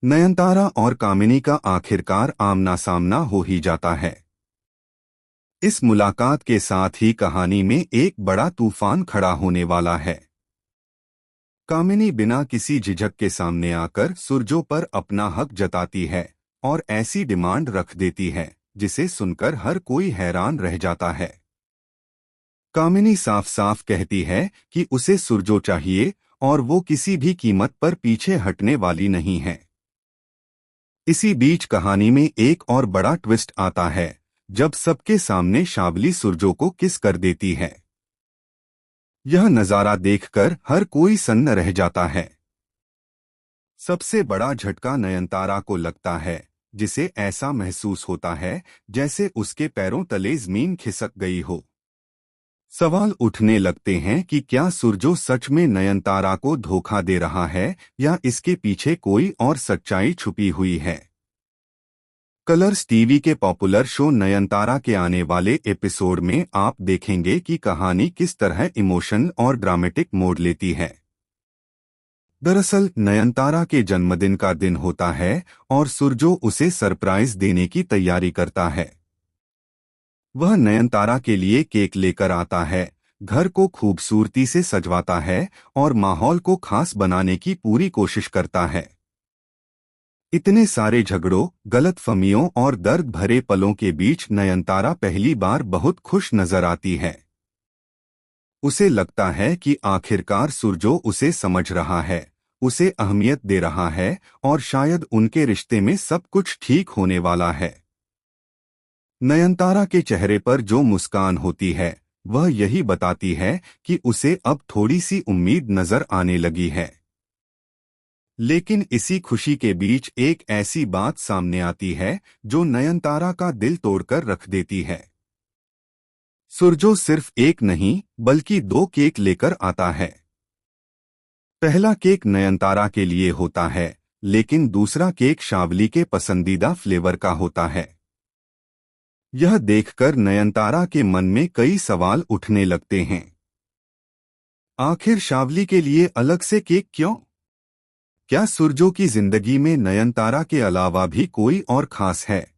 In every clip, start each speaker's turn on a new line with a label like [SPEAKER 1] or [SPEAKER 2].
[SPEAKER 1] नयनतारा और कामिनी का आखिरकार आमना सामना हो ही जाता है। इस मुलाकात के साथ ही कहानी में एक बड़ा तूफान खड़ा होने वाला है। कामिनी बिना किसी झिझक के सामने आकर सुरजो पर अपना हक जताती है और ऐसी डिमांड रख देती है जिसे सुनकर हर कोई हैरान रह जाता है। कामिनी साफ साफ कहती है कि उसे सुरजो चाहिए और वो किसी भी कीमत पर पीछे हटने वाली नहीं है। इसी बीच कहानी में एक और बड़ा ट्विस्ट आता है जब सबके सामने शाबली सुरजो को किस कर देती है। यह नजारा देखकर हर कोई सन्न रह जाता है। सबसे बड़ा झटका नयनतारा को लगता है, जिसे ऐसा महसूस होता है जैसे उसके पैरों तले जमीन खिसक गई हो। सवाल उठने लगते हैं कि क्या सुरजो सच में नयनतारा को धोखा दे रहा है या इसके पीछे कोई और सच्चाई छुपी हुई है। कलर्स टीवी के पॉपुलर शो नयनतारा के आने वाले एपिसोड में आप देखेंगे कि कहानी किस तरह इमोशन और ड्रामेटिक मोड़ लेती है। दरअसल नयनतारा के जन्मदिन का दिन होता है और सुरजो उसे सरप्राइज देने की तैयारी करता है। वह नयनतारा के लिए केक लेकर आता है, घर को खूबसूरती से सजवाता है और माहौल को खास बनाने की पूरी कोशिश करता है। इतने सारे झगड़ों, गलतफहमियों और दर्द भरे पलों के बीच नयनतारा पहली बार बहुत खुश नजर आती है। उसे लगता है कि आखिरकार सुरजो उसे समझ रहा है, उसे अहमियत दे रहा है और शायद उनके रिश्ते में सब कुछ ठीक होने वाला है। नयनतारा के चेहरे पर जो मुस्कान होती है वह यही बताती है कि उसे अब थोड़ी सी उम्मीद नजर आने लगी है। लेकिन इसी खुशी के बीच एक ऐसी बात सामने आती है जो नयनतारा का दिल तोड़कर रख देती है। सुरजो सिर्फ एक नहीं बल्कि दो केक लेकर आता है। पहला केक नयनतारा के लिए होता है, लेकिन दूसरा केक शावली के पसंदीदा फ्लेवर का होता है। यह देखकर नयनतारा के मन में कई सवाल उठने लगते हैं। आखिर शावली के लिए अलग से केक क्यों? क्या सुरजो की जिंदगी में नयनतारा के अलावा भी कोई और खास है?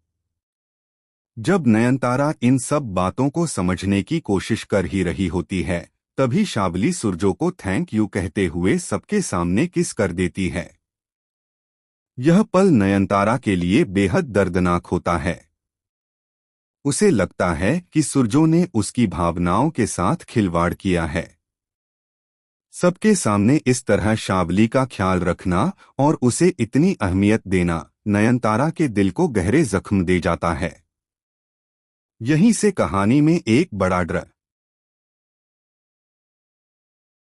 [SPEAKER 1] जब नयनतारा इन सब बातों को समझने की कोशिश कर ही रही होती है, तभी शावली सुरजो को थैंक यू कहते हुए सबके सामने किस कर देती है। यह पल नयनतारा के लिए बेहद दर्दनाक होता है। उसे लगता है कि सुरजो ने उसकी भावनाओं के साथ खिलवाड़ किया है। सबके सामने इस तरह शावली का ख्याल रखना और उसे इतनी अहमियत देना नयनतारा के दिल को गहरे जख्म दे जाता है। यहीं से कहानी में एक बड़ा